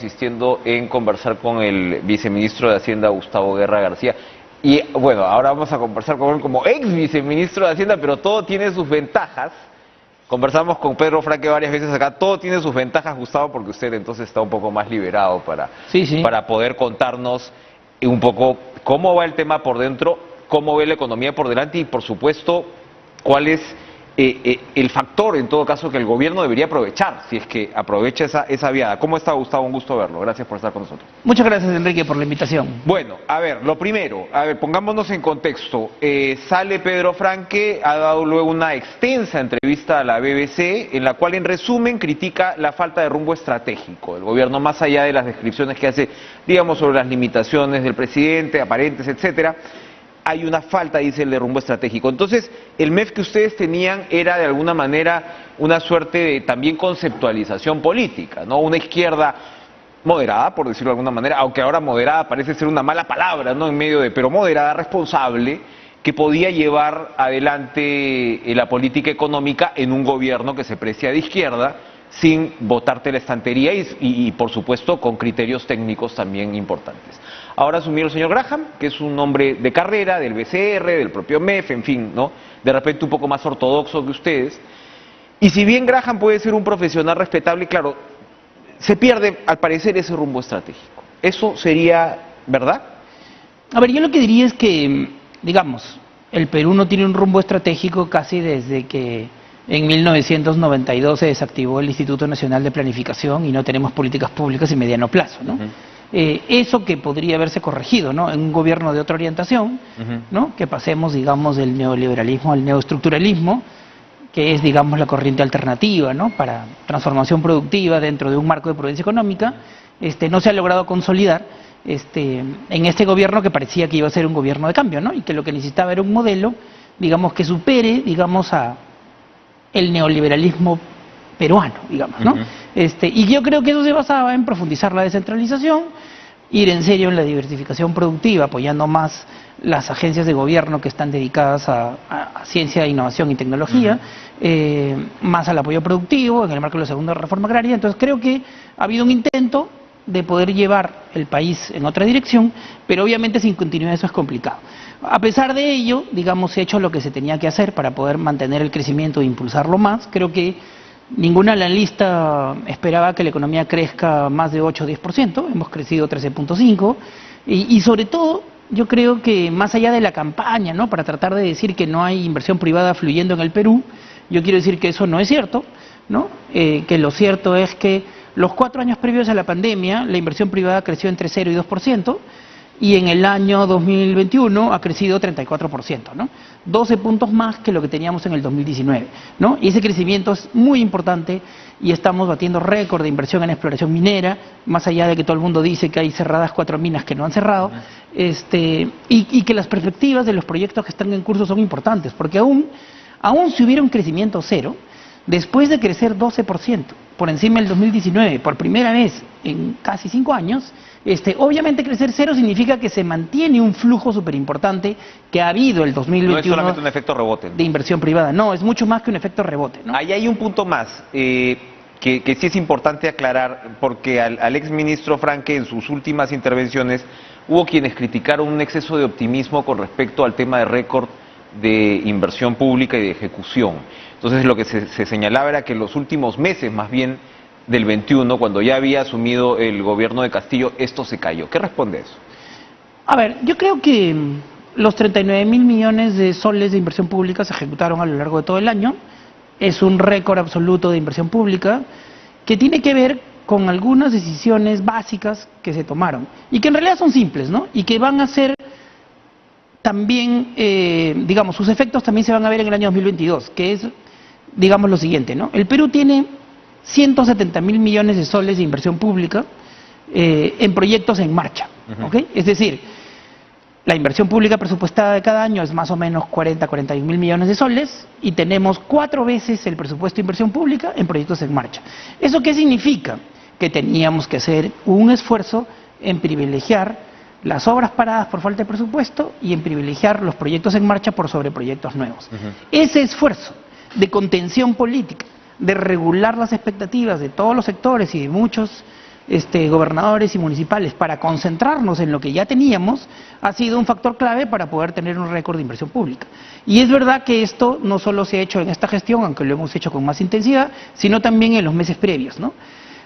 insistiendo en conversar con el viceministro de Hacienda, Gustavo Guerra García. Y bueno, ahora vamos a conversar con él como ex viceministro de Hacienda, pero todo tiene sus ventajas. Conversamos con Pedro Franque varias veces acá, todo tiene sus ventajas, Gustavo, porque usted entonces está un poco más liberado para poder contarnos un poco cómo va el tema por dentro, cómo ve la economía por delante y, por supuesto, cuál es el factor, en todo caso, que el gobierno debería aprovechar, si es que aprovecha esa viada. ¿Cómo está, Gustavo? Un gusto verlo. Gracias por estar con nosotros. Muchas gracias, Enrique, por la invitación. Bueno, a ver, lo primero, pongámonos en contexto. Sale Pedro Franque, ha dado luego una extensa entrevista a la BBC, en la cual, en resumen, critica la falta de rumbo estratégico del gobierno, más allá de las descripciones que hace, digamos, sobre las limitaciones del presidente, aparentes, etcétera. Hay una falta, dice él, de rumbo estratégico. Entonces, el MEF que ustedes tenían era, de alguna manera, una suerte de también conceptualización política, ¿no? Una izquierda moderada, por decirlo de alguna manera, aunque ahora moderada parece ser una mala palabra, ¿no? En medio de, pero moderada, responsable, que podía llevar adelante la política económica en un gobierno que se precia de izquierda, sin botarte la estantería y, por supuesto, con criterios técnicos también importantes. Ahora asumió el señor Graham, que es un hombre de carrera, del BCR, del propio MEF, en fin, ¿no? De repente un poco más ortodoxo que ustedes. Y si bien Graham puede ser un profesional respetable, claro, se pierde, al parecer, ese rumbo estratégico. ¿Eso sería verdad? A ver, yo lo que diría es que, digamos, el Perú no tiene un rumbo estratégico casi desde que en 1992 se desactivó el Instituto Nacional de Planificación y no tenemos políticas públicas en mediano plazo, ¿no? Eso que podría haberse corregido, ¿no? En un gobierno de otra orientación, ¿no? Que pasemos, digamos, del neoliberalismo al neoestructuralismo, que es, digamos, la corriente alternativa, ¿no? Para transformación productiva dentro de un marco de prudencia económica, no se ha logrado consolidar en este gobierno que parecía que iba a ser un gobierno de cambio, ¿no? Y que lo que necesitaba era un modelo, digamos, que supere, digamos, a el neoliberalismo peruano, digamos, ¿no? Y yo creo que eso se basaba en profundizar la descentralización, ir en serio en la diversificación productiva, apoyando más las agencias de gobierno que están dedicadas a ciencia, innovación y tecnología, más al apoyo productivo en el marco de la segunda reforma agraria. Entonces creo que ha habido un intento de poder llevar el país en otra dirección, pero obviamente sin continuidad eso es complicado. A pesar de ello, digamos, se ha hecho lo que se tenía que hacer para poder mantener el crecimiento e impulsarlo más. Creo que ningún analista esperaba que la economía crezca más de 8 o 10%, hemos crecido 13.5%, y sobre todo yo creo que más allá de la campaña, ¿no? Para tratar de decir que no hay inversión privada fluyendo en el Perú, yo quiero decir que eso no es cierto, ¿no? Que lo cierto es que los 4 años previos a la pandemia, la inversión privada creció entre 0 y 2%, y en el año 2021 ha crecido 34%, ¿no? 12 puntos más que lo que teníamos en el 2019, ¿no? Y ese crecimiento es muy importante y estamos batiendo récord de inversión en exploración minera, más allá de que todo el mundo dice que hay cerradas 4 minas que no han cerrado, y que las perspectivas de los proyectos que están en curso son importantes, porque aún si hubiera un crecimiento cero, después de crecer 12% por encima del 2019, por primera vez en casi 5 años, obviamente crecer cero significa que se mantiene un flujo súper importante que ha habido el 2021. No es solamente un efecto rebote, ¿no? De inversión privada, no, es mucho más que un efecto rebote, ¿no? Ahí hay un punto más que sí es importante aclarar, porque al exministro Franque en sus últimas intervenciones hubo quienes criticaron un exceso de optimismo con respecto al tema de récord de inversión pública y de ejecución. Entonces lo que se señalaba era que en los últimos meses, más bien del 21, cuando ya había asumido el gobierno de Castillo, esto se cayó. ¿Qué responde a eso? A ver, yo creo que los 39.000 millones de soles de inversión pública se ejecutaron a lo largo de todo el año. Es un récord absoluto de inversión pública que tiene que ver con algunas decisiones básicas que se tomaron y que en realidad son simples, ¿no? Y que van a ser también, digamos, sus efectos también se van a ver en el año 2022, que es, digamos, lo siguiente, ¿no? El Perú tiene 170.000 millones de soles de inversión pública en proyectos en marcha, ¿ok? Es decir, la inversión pública presupuestada de cada año es más o menos 41.000 millones de soles y tenemos 4 veces el presupuesto de inversión pública en proyectos en marcha. ¿Eso qué significa? Que teníamos que hacer un esfuerzo en privilegiar las obras paradas por falta de presupuesto y en privilegiar los proyectos en marcha por sobre proyectos nuevos. Ese esfuerzo de contención política, de regular las expectativas de todos los sectores y de muchos gobernadores y municipales para concentrarnos en lo que ya teníamos, ha sido un factor clave para poder tener un récord de inversión pública. Y es verdad que esto no solo se ha hecho en esta gestión, aunque lo hemos hecho con más intensidad, sino también en los meses previos, ¿no?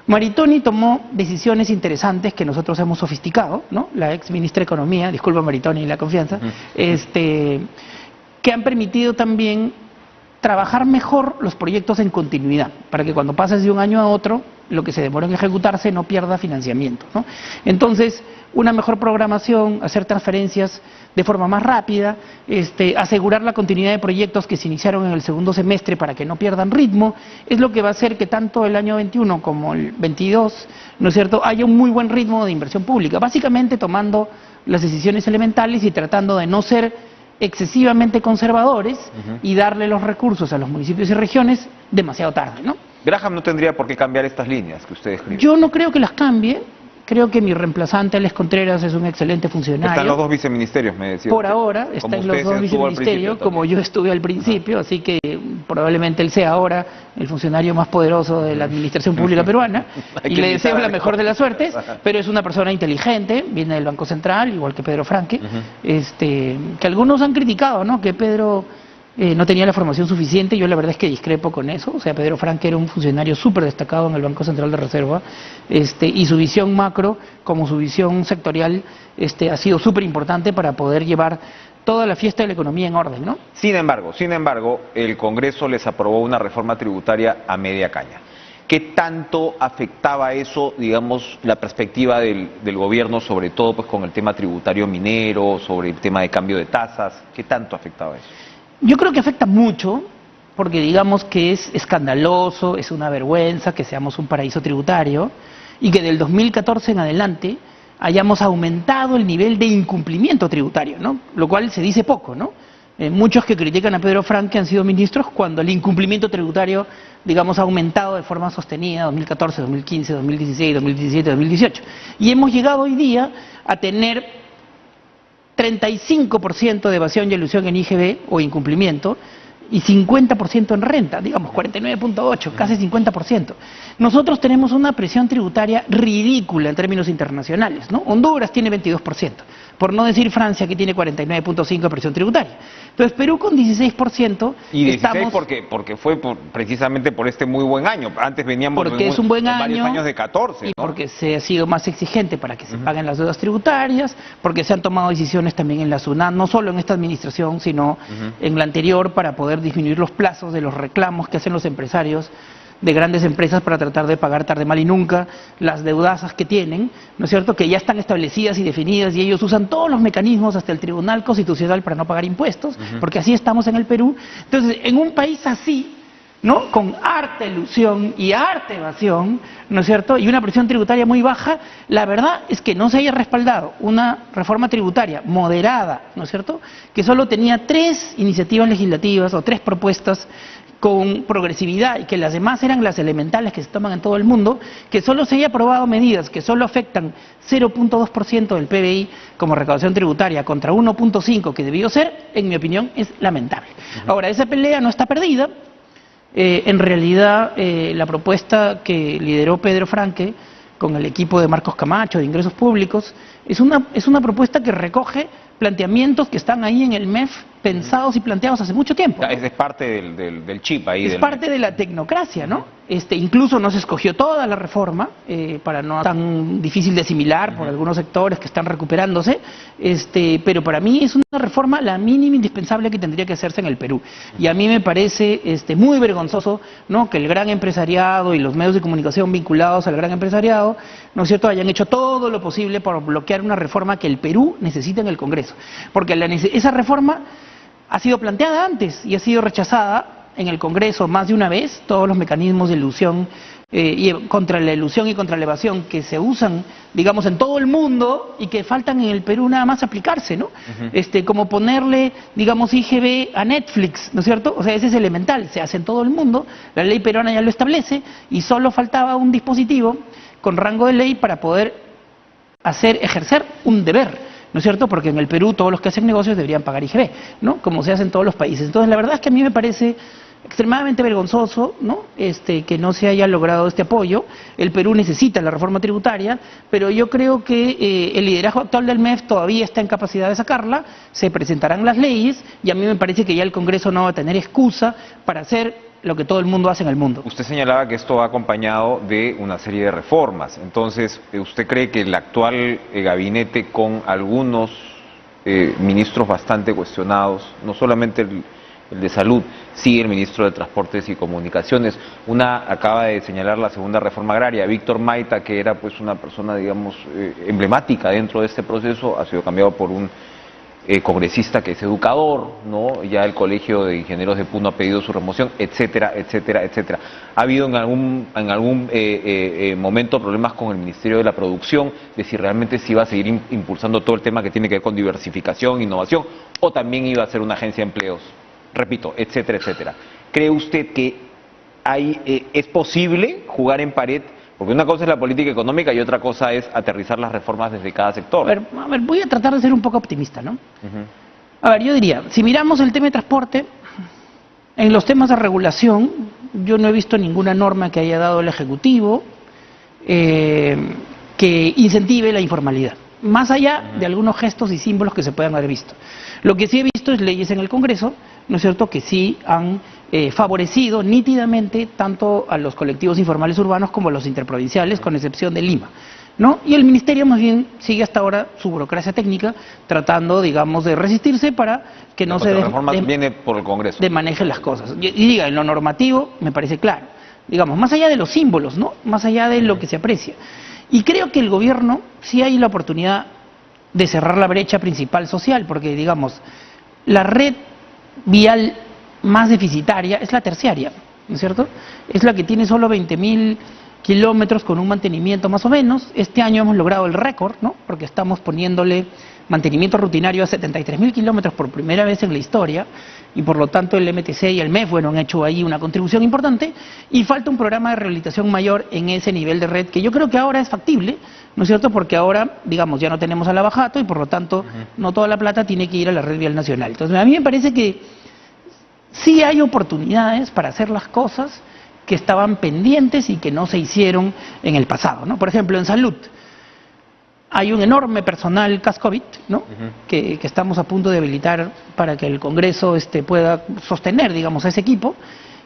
Maritoni tomó decisiones interesantes que nosotros hemos sofisticado, ¿no? La ex ministra de Economía, disculpa Maritoni la confianza, que han permitido también trabajar mejor los proyectos en continuidad, para que cuando pases de un año a otro, lo que se demora en ejecutarse no pierda financiamiento, ¿no? Entonces, una mejor programación, hacer transferencias de forma más rápida, asegurar la continuidad de proyectos que se iniciaron en el segundo semestre para que no pierdan ritmo, es lo que va a hacer que tanto el año 21 como el 22, ¿no es cierto?, haya un muy buen ritmo de inversión pública, básicamente tomando las decisiones elementales y tratando de no ser excesivamente conservadores y darle los recursos a los municipios y regiones demasiado tarde, ¿no? Graham no tendría por qué cambiar estas líneas que usted escribe. Yo no creo que las cambie. Creo que mi reemplazante, Alex Contreras, es un excelente funcionario. Están los dos viceministerios, me decía. Por ahora, está en los dos viceministerios, como yo estuve al principio, así que probablemente él sea ahora el funcionario más poderoso de la administración pública peruana, y le deseo la mejor de las suertes, pero es una persona inteligente, viene del Banco Central, igual que Pedro Franque, que algunos han criticado, ¿no?, que Pedro no tenía la formación suficiente. Yo la verdad es que discrepo con eso. O sea, Pedro Franque era un funcionario súper destacado en el Banco Central de Reserva, y su visión macro como su visión sectorial ha sido súper importante para poder llevar toda la fiesta de la economía en orden, ¿no? Sin embargo, el Congreso les aprobó una reforma tributaria a media caña. ¿Qué tanto afectaba eso, digamos, la perspectiva del gobierno, sobre todo pues con el tema tributario minero, sobre el tema de cambio de tasas? ¿Qué tanto afectaba eso? Yo creo que afecta mucho, porque digamos que es escandaloso, es una vergüenza que seamos un paraíso tributario y que del 2014 en adelante hayamos aumentado el nivel de incumplimiento tributario, ¿no? Lo cual se dice poco, ¿no? Muchos que critican a Pedro Franque han sido ministros cuando el incumplimiento tributario, digamos, ha aumentado de forma sostenida 2014, 2015, 2016, 2017, 2018. Y hemos llegado hoy día a tener 35% de evasión y elusión en IGB o incumplimiento y 50% en renta, digamos 49.8, casi 50%. Nosotros tenemos una presión tributaria ridícula en términos internacionales, ¿no? Honduras tiene 22%, por no decir Francia, que tiene 49.5% de presión tributaria. Entonces Perú con 16%... Y 16 porque fue precisamente por este muy buen año. Antes veníamos porque es un buen año, varios años de 14, ¿no? Y porque se ha sido más exigente para que se paguen las deudas tributarias, porque se han tomado decisiones también en la SUNAT, no solo en esta administración, sino en la anterior, para poder disminuir los plazos de los reclamos que hacen los empresarios de grandes empresas para tratar de pagar tarde, mal y nunca las deudazas que tienen, ¿no es cierto?, que ya están establecidas y definidas, y ellos usan todos los mecanismos hasta el Tribunal Constitucional para no pagar impuestos, porque así estamos en el Perú. Entonces, en un país así, ¿no?, con harta elusión y harta evasión, ¿no es cierto?, y una presión tributaria muy baja, la verdad es que no se haya respaldado una reforma tributaria moderada, ¿no es cierto?, que solo tenía 3 iniciativas legislativas o 3 propuestas con progresividad, y que las demás eran las elementales que se toman en todo el mundo, que solo se haya aprobado medidas que solo afectan 0.2% del PBI como recaudación tributaria contra 1.5% que debió ser, en mi opinión, es lamentable. Ahora, esa pelea no está perdida. En realidad, la propuesta que lideró Pedro Franque con el equipo de Marcos Camacho de Ingresos Públicos es una propuesta que recoge planteamientos que están ahí en el MEF, pensados y planteados hace mucho tiempo, ¿no? Es parte del chip ahí. Es parte de la tecnocracia, ¿no? Incluso no se escogió toda la reforma, para no tan difícil de asimilar por algunos sectores que están recuperándose, pero para mí es una reforma la mínima indispensable que tendría que hacerse en el Perú. Y a mí me parece muy vergonzoso, ¿no?, que el gran empresariado y los medios de comunicación vinculados al gran empresariado, ¿no es cierto?, hayan hecho todo lo posible por bloquear una reforma que el Perú necesita en el Congreso. Porque esa reforma ha sido planteada antes y ha sido rechazada en el Congreso más de una vez. Todos los mecanismos de ilusión y contra la ilusión y contra la evasión que se usan, digamos, en todo el mundo y que faltan en el Perú nada más aplicarse, ¿no? Como ponerle, digamos, IGB a Netflix, ¿no es cierto? O sea, ese es elemental, se hace en todo el mundo, la ley peruana ya lo establece y solo faltaba un dispositivo con rango de ley para poder ejercer un deber, ¿no es cierto? Porque en el Perú todos los que hacen negocios deberían pagar IGB, ¿no?, como se hace en todos los países. Entonces, la verdad es que a mí me parece extremadamente vergonzoso, ¿no? Que no se haya logrado este apoyo. El Perú necesita la reforma tributaria, pero yo creo que el liderazgo actual del MEF todavía está en capacidad de sacarla, se presentarán las leyes y a mí me parece que ya el Congreso no va a tener excusa para hacer lo que todo el mundo hace en el mundo. Usted señalaba que esto va acompañado de una serie de reformas. Entonces, ¿usted cree que el actual gabinete, con algunos ministros bastante cuestionados, no solamente el de Salud, sigue el ministro de Transportes y Comunicaciones? Acaba de señalar la segunda reforma agraria, Víctor Maita, que era pues una persona, digamos, emblemática dentro de este proceso, ha sido cambiado por un congresista que es educador, ¿no? Ya el Colegio de Ingenieros de Puno ha pedido su remoción, etcétera, etcétera, etcétera. ¿Ha habido en algún momento problemas con el Ministerio de la Producción, de si realmente se iba a seguir impulsando todo el tema que tiene que ver con diversificación, innovación, o también iba a ser una agencia de empleos? Repito, etcétera, etcétera. ¿Cree usted que es posible jugar en pared? Porque una cosa es la política económica y otra cosa es aterrizar las reformas desde cada sector. A ver, voy a tratar de ser un poco optimista, ¿no? A ver, yo diría, si miramos el tema de transporte, en los temas de regulación, yo no he visto ninguna norma que haya dado el Ejecutivo que incentive la informalidad, más allá de algunos gestos y símbolos que se puedan haber visto. Lo que sí he visto es leyes en el Congreso, ¿no es cierto?, que sí han favorecido nítidamente tanto a los colectivos informales urbanos como a los interprovinciales, con excepción de Lima, ¿no? Y el Ministerio más bien sigue hasta ahora su burocracia técnica, tratando, digamos, de resistirse para que no se viene por el Congreso. Manejen las cosas. Y diga, en lo normativo me parece claro, digamos, más allá de los símbolos, ¿no?, más allá de lo que se aprecia. Y creo que el gobierno sí hay la oportunidad de cerrar la brecha principal social, porque, digamos, la red vial más deficitaria es la terciaria, ¿no es cierto? Es la que tiene solo 20.000 kilómetros con un mantenimiento más o menos. Este año hemos logrado el récord, ¿no?, porque estamos poniéndole mantenimiento rutinario a 73.000 kilómetros por primera vez en la historia, y por lo tanto el MTC y el MEF, bueno, han hecho ahí una contribución importante, y falta un programa de rehabilitación mayor en ese nivel de red, que yo creo que ahora es factible, ¿no es cierto?, porque ahora, digamos, ya no tenemos a la Bajato y por lo tanto no toda la plata tiene que ir a la red vial nacional. Entonces, a mí me parece que sí hay oportunidades para hacer las cosas que estaban pendientes y que no se hicieron en el pasado, ¿no? Por ejemplo, en salud hay un enorme personal CAS-COVID, ¿no?, que estamos a punto de habilitar para que el Congreso pueda sostener, digamos, a ese equipo,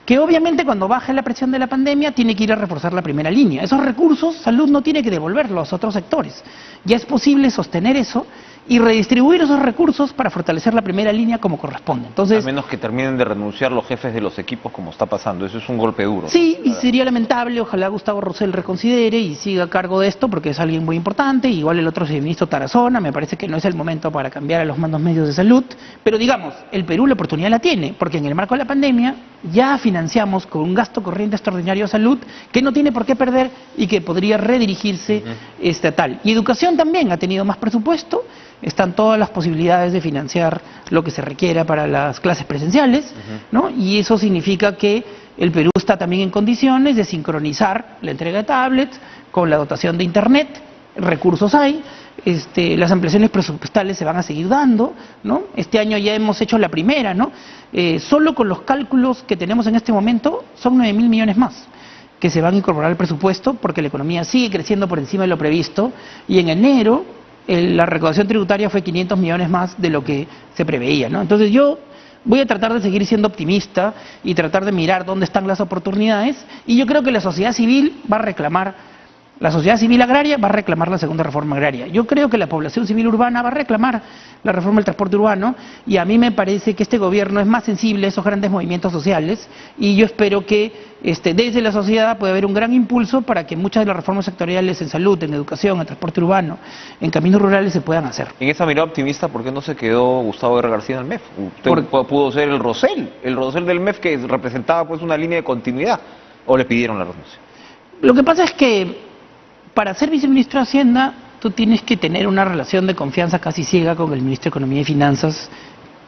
que obviamente cuando baje la presión de la pandemia tiene que ir a reforzar la primera línea. Esos recursos, salud no tiene que devolverlos a otros sectores. Ya es posible sostener eso y redistribuir esos recursos para fortalecer la primera línea como corresponde. Entonces, a menos que terminen de renunciar los jefes de los equipos, como está pasando. Eso es un golpe duro. Sí, y sería lamentable. Ojalá Gustavo Rosell reconsidere y siga a cargo de esto, porque es alguien muy importante. Igual el otro ministro Tarazona, me parece que no es el momento para cambiar a los mandos medios de salud. Pero digamos, el Perú la oportunidad la tiene, porque en el marco de la pandemia ya financiamos con un gasto corriente extraordinario de salud que no tiene por qué perder y que podría redirigirse a tal. Y educación también ha tenido más presupuesto. Están todas las posibilidades de financiar lo que se requiera para las clases presenciales, ¿no? Y eso significa que el Perú está también en condiciones de sincronizar la entrega de tablets con la dotación de Internet. Recursos hay, las ampliaciones presupuestales se van a seguir dando, ¿no? Este año ya hemos hecho la primera, ¿no? Solo con los cálculos que tenemos en este momento son 9.000 millones más que se van a incorporar al presupuesto, porque la economía sigue creciendo por encima de lo previsto, y en enero la recaudación tributaria fue 500 millones más de lo que se preveía, ¿no? Entonces yo voy a tratar de seguir siendo optimista y tratar de mirar dónde están las oportunidades, y yo creo que la sociedad civil va a reclamar, la sociedad civil agraria va a reclamar la segunda reforma agraria. Yo creo que la población civil urbana va a reclamar la reforma del transporte urbano, y a mí me parece que este gobierno es más sensible a esos grandes movimientos sociales, y yo espero que desde la sociedad pueda haber un gran impulso para que muchas de las reformas sectoriales en salud, en educación, en transporte urbano, en caminos rurales se puedan hacer. En esa mirada optimista, ¿por qué no se quedó Gustavo R. García en el MEF? Usted pudo ser el Rosell del MEF, que representaba pues una línea de continuidad, ¿o le pidieron la renuncia? Lo que pasa es que para ser viceministro de Hacienda, tú tienes que tener una relación de confianza casi ciega con el ministro de Economía y Finanzas,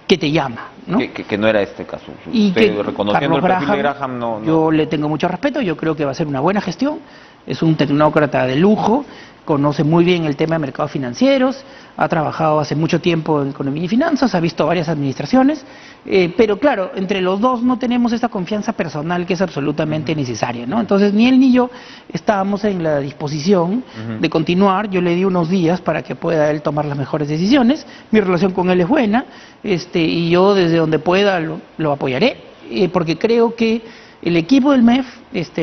que te llama, ¿no? Que no era este caso. Y usted, que reconociendo Carlos el perfil de Graham, no. Yo le tengo mucho respeto, yo creo que va a ser una buena gestión. es un tecnócrata de lujo, conoce muy bien el tema de mercados financieros, ha trabajado hace mucho tiempo en economía y finanzas, ha visto varias administraciones, pero claro, entre los dos no tenemos esa confianza personal que es absolutamente necesaria, ¿no? Entonces ni él ni yo estábamos en la disposición de continuar. Yo le di unos días para que pueda él tomar las mejores decisiones. Mi relación con él es buena, y yo desde donde pueda lo apoyaré, porque creo que el equipo del MEF,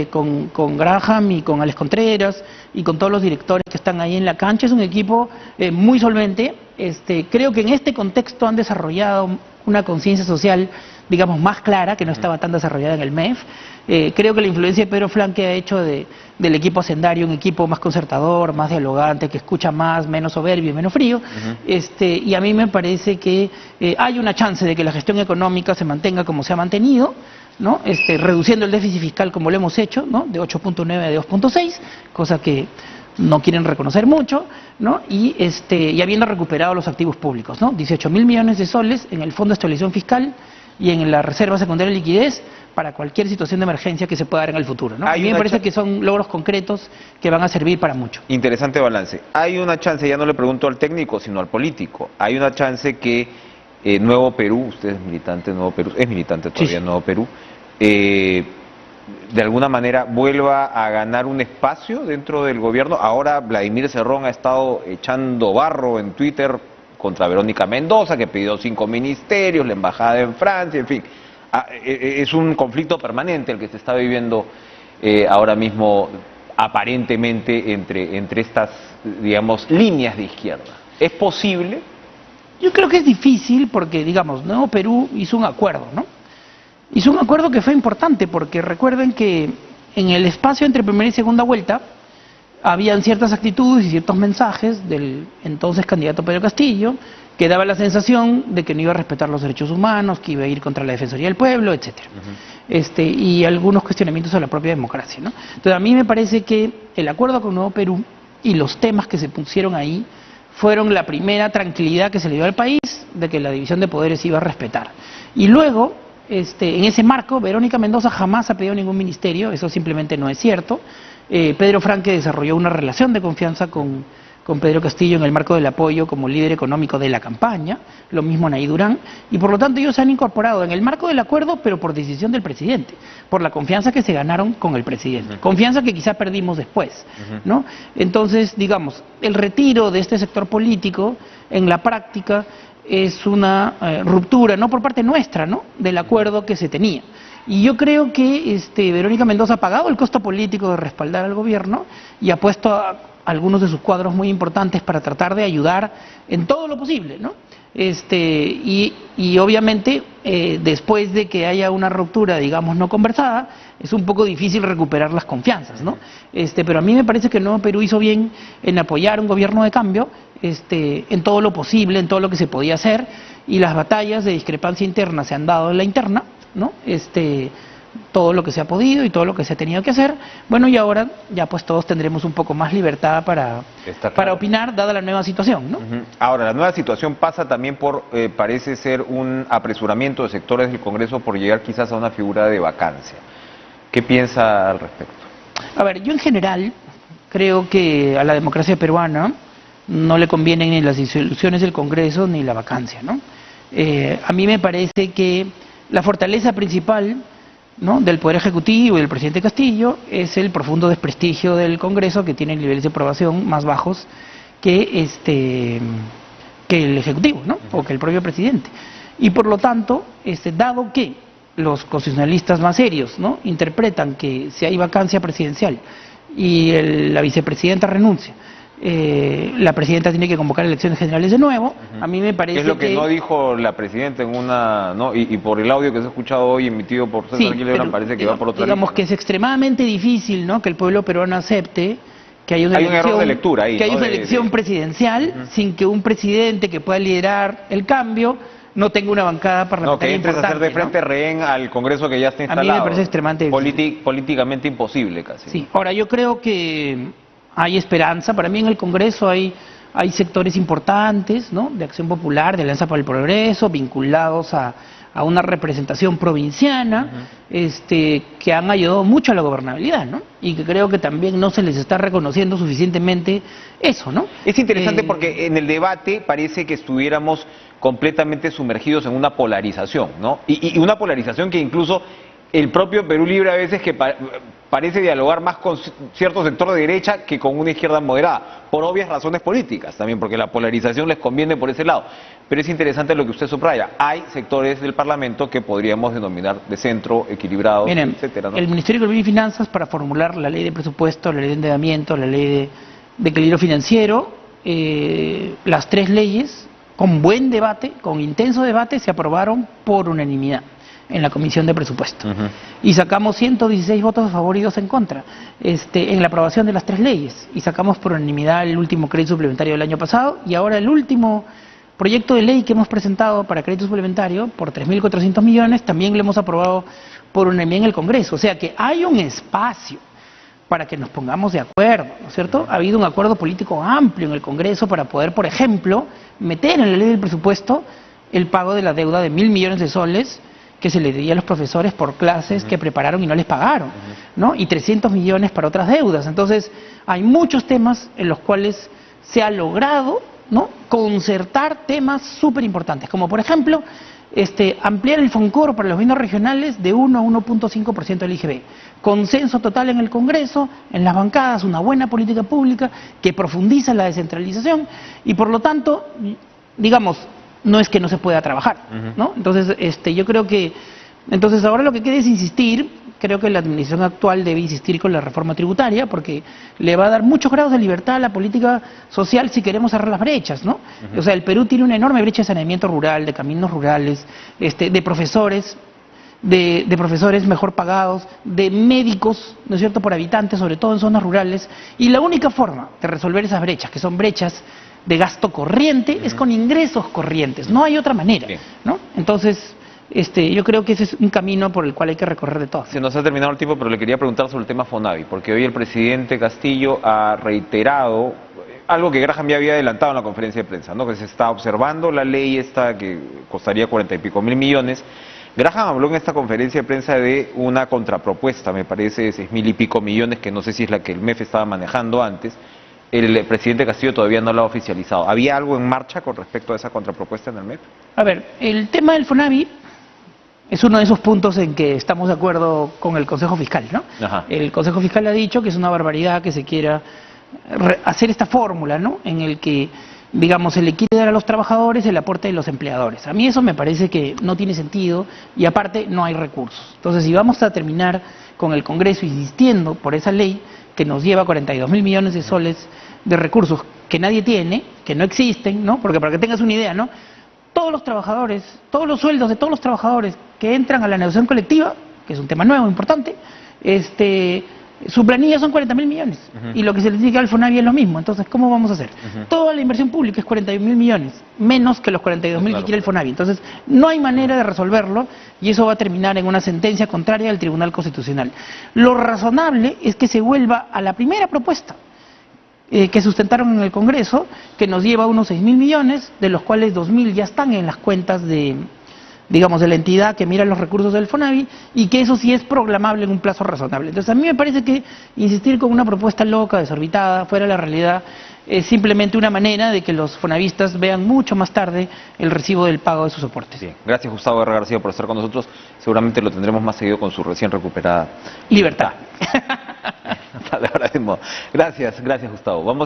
con Graham y con Alex Contreras y con todos los directores que están ahí en la cancha, es un equipo muy solvente. Creo que en este contexto han desarrollado una conciencia social, digamos, más clara, que no estaba tan desarrollada en el MEF. Creo que la influencia de Pedro Franque ha hecho del equipo hacendario un equipo más concertador, más dialogante, que escucha más, menos soberbio y menos frío. Y a mí me parece que hay una chance de que la gestión económica se mantenga como se ha mantenido, ¿no? Reduciendo el déficit fiscal como lo hemos hecho, ¿no? De 8.9 a 2.6, cosa que no quieren reconocer mucho, ¿no? Y habiendo recuperado los activos públicos, ¿no? 18.000 millones de soles en el Fondo de Estabilización Fiscal y en la Reserva Secundaria de Liquidez para cualquier situación de emergencia que se pueda dar en el futuro, ¿no? A mí me parece que son logros concretos que van a servir para mucho. Interesante balance. Hay una chance, ya no le pregunto al técnico, sino al político, hay una chance que Nuevo Perú, usted es militante de Nuevo Perú, es militante todavía de Nuevo Perú, de alguna manera vuelva a ganar un espacio dentro del gobierno. Ahora Vladimir Cerrón ha estado echando barro en Twitter contra Verónica Mendoza, que pidió 5 ministerios, la embajada en Francia, en fin. Es un conflicto permanente el que se está viviendo ahora mismo, aparentemente, entre estas, digamos, líneas de izquierda. ¿Es posible? Yo creo que es difícil porque, digamos, Nuevo Perú hizo un acuerdo, ¿no? Hizo un acuerdo que fue importante porque recuerden que en el espacio entre primera y segunda vuelta habían ciertas actitudes y ciertos mensajes del entonces candidato Pedro Castillo que daba la sensación de que no iba a respetar los derechos humanos, que iba a ir contra la Defensoría del Pueblo, etcétera. Y algunos cuestionamientos a la propia democracia, ¿no? Entonces a mí me parece que el acuerdo con Nuevo Perú y los temas que se pusieron ahí fueron la primera tranquilidad que se le dio al país de que la división de poderes iba a respetar. Y luego, en ese marco, Verónica Mendoza jamás ha pedido ningún ministerio, eso simplemente no es cierto. Pedro Franque desarrolló una relación de confianza con Pedro Castillo en el marco del apoyo como líder económico de la campaña, lo mismo Nay Durán, y por lo tanto ellos se han incorporado en el marco del acuerdo, pero por decisión del presidente, por la confianza que se ganaron con el presidente, confianza que quizá perdimos después, ¿no? Entonces, digamos, el retiro de este sector político en la práctica es una ruptura, no por parte nuestra, ¿no?, del acuerdo que se tenía. Y yo creo que Verónica Mendoza ha pagado el costo político de respaldar al gobierno y ha puesto a algunos de sus cuadros muy importantes para tratar de ayudar en todo lo posible, ¿no? Y obviamente después de que haya una ruptura, digamos, no conversada, es un poco difícil recuperar las confianzas, ¿no? Pero a mí me parece que Nuevo Perú hizo bien en apoyar un gobierno de cambio, en todo lo posible, en todo lo que se podía hacer, y las batallas de discrepancia interna se han dado en la interna, ¿no? Todo lo que se ha podido y todo lo que se ha tenido que hacer. Bueno, y ahora ya pues todos tendremos un poco más libertad para opinar, dada la nueva situación, ¿no? Ahora, la nueva situación pasa también por, parece ser, un apresuramiento de sectores del Congreso por llegar quizás a una figura de vacancia. ¿Qué piensa al respecto? A ver, yo en general creo que a la democracia peruana no le convienen ni las disoluciones del Congreso ni la vacancia, ¿no? A mí me parece que la fortaleza principal, ¿no?, del Poder Ejecutivo y del presidente Castillo es el profundo desprestigio del Congreso, que tiene niveles de aprobación más bajos que el Ejecutivo, ¿no?, o que el propio presidente. Y por lo tanto, dado que los constitucionalistas más serios, ¿no?, interpretan que si hay vacancia presidencial y la vicepresidenta renuncia, la presidenta tiene que convocar elecciones generales de nuevo. A mí me parece que... Es lo que no dijo la presidenta en una... ¿no? Y por el audio que se ha escuchado hoy emitido por César Guilherme, parece que va por otra digamos línea, ¿no? Que es extremadamente difícil, ¿no?, que el pueblo peruano acepte que hay una un error de lectura ahí, que hay ¿no?, una elección presidencial sin que un presidente que pueda liderar el cambio no tenga una bancada parlamentaria importante. No, que entres a hacer de frente, ¿no?, rehén al Congreso que ya está instalado. A mí me parece extremadamente difícil. Políticamente imposible casi. Sí, ahora yo creo que hay esperanza. Para mí en el Congreso hay hay sectores importantes, ¿no?, de Acción Popular, de Alianza para el Progreso, vinculados a una representación provinciana, que han ayudado mucho a la gobernabilidad, ¿no? Y que creo que también no se les está reconociendo suficientemente eso, ¿no? Es interesante porque en el debate parece que estuviéramos completamente sumergidos en una polarización, ¿no? Y una polarización que incluso el propio Perú Libre a veces que parece dialogar más con cierto sector de derecha que con una izquierda moderada, por obvias razones políticas también, porque la polarización les conviene por ese lado. Pero es interesante lo que usted subraya. Hay sectores del Parlamento que podríamos denominar de centro, equilibrados, miren, etcétera, ¿no? El Ministerio de Economía y Finanzas, para formular la ley de presupuesto, la ley de endeudamiento, la ley de equilibrio financiero, las tres leyes, con buen debate, con intenso debate, se aprobaron por unanimidad en la Comisión de Presupuesto. Y sacamos 116 votos a favor y 2 en contra en la aprobación de las tres leyes. Y sacamos por unanimidad el último crédito suplementario del año pasado, y ahora el último proyecto de ley que hemos presentado para crédito suplementario por 3.400 millones, también lo hemos aprobado por unanimidad en el Congreso. O sea que hay un espacio para que nos pongamos de acuerdo, ¿no es cierto? Ha habido un acuerdo político amplio en el Congreso para poder, por ejemplo, meter en la ley del presupuesto el pago de la deuda de 1.000 millones de soles que se le debía a los profesores por clases que prepararon y no les pagaron, ¿no? Y 300 millones para otras deudas. Entonces, hay muchos temas en los cuales se ha logrado, ¿no?, concertar temas súper importantes, como por ejemplo, ampliar el FONCOR para los bienes regionales de 1 a 1.5% del IGB. Consenso total en el Congreso, en las bancadas, una buena política pública que profundiza la descentralización y por lo tanto, digamos, no es que no se pueda trabajar, ¿no? Entonces, yo creo que, entonces ahora lo que queda es insistir. Creo que la administración actual debe insistir con la reforma tributaria porque le va a dar muchos grados de libertad a la política social si queremos cerrar las brechas, ¿no? O sea, el Perú tiene una enorme brecha de saneamiento rural, de caminos rurales, de profesores, de profesores mejor pagados, de médicos, ¿no es cierto?, por habitantes, sobre todo en zonas rurales, y la única forma de resolver esas brechas, que son brechas de gasto corriente, es con ingresos corrientes, no hay otra manera, ¿no? Entonces, yo creo que ese es un camino por el cual hay que recorrer de todas. Se nos ha terminado el tiempo, pero le quería preguntar sobre el tema FONAVI, porque hoy el presidente Castillo ha reiterado algo que Graham ya había adelantado en la conferencia de prensa, ¿no?, que se está observando la ley esta que costaría 40 y pico mil millones. Graham habló en esta conferencia de prensa de una contrapropuesta, me parece, de 6.000 y pico millones, que no sé si es la que el MEF estaba manejando antes. El presidente Castillo todavía no lo ha oficializado. ¿Había algo en marcha con respecto a esa contrapropuesta en el MEF? A ver, el tema del FONAVI es uno de esos puntos en que estamos de acuerdo con el Consejo Fiscal, ¿no? El Consejo Fiscal ha dicho que es una barbaridad que se quiera hacer esta fórmula, ¿no?, en el que, digamos, se le quiere dar a los trabajadores el aporte de los empleadores. A mí eso me parece que no tiene sentido y aparte no hay recursos. Entonces, si vamos a terminar con el Congreso insistiendo por esa ley que nos lleva 42.000 millones de soles de recursos que nadie tiene, que no existen, ¿no? Porque para que tengas una idea, ¿no?, todos los trabajadores, todos los sueldos de todos los trabajadores que entran a la negociación colectiva, que es un tema nuevo, importante, su planilla son 40.000 millones. Y lo que se les dice al FONAVI es lo mismo. Entonces, ¿cómo vamos a hacer? Toda la inversión pública es 41.000 millones, menos que los 42.000 que quiere el FONAVI. Entonces, no hay manera de resolverlo y eso va a terminar en una sentencia contraria del Tribunal Constitucional. Lo razonable es que se vuelva a la primera propuesta que sustentaron en el Congreso, que nos lleva a unos 6.000 millones, de los cuales 2.000 ya están en las cuentas de, digamos, de la entidad que mira los recursos del FONAVI, y que eso sí es programable en un plazo razonable. Entonces, a mí me parece que insistir con una propuesta loca, desorbitada, fuera de la realidad, es simplemente una manera de que los fonavistas vean mucho más tarde el recibo del pago de sus aportes. Bien. Gracias, Gustavo Guerra García, por estar con nosotros. Seguramente lo tendremos más seguido con su recién recuperada libertad. Gracias, Gustavo. Vamos a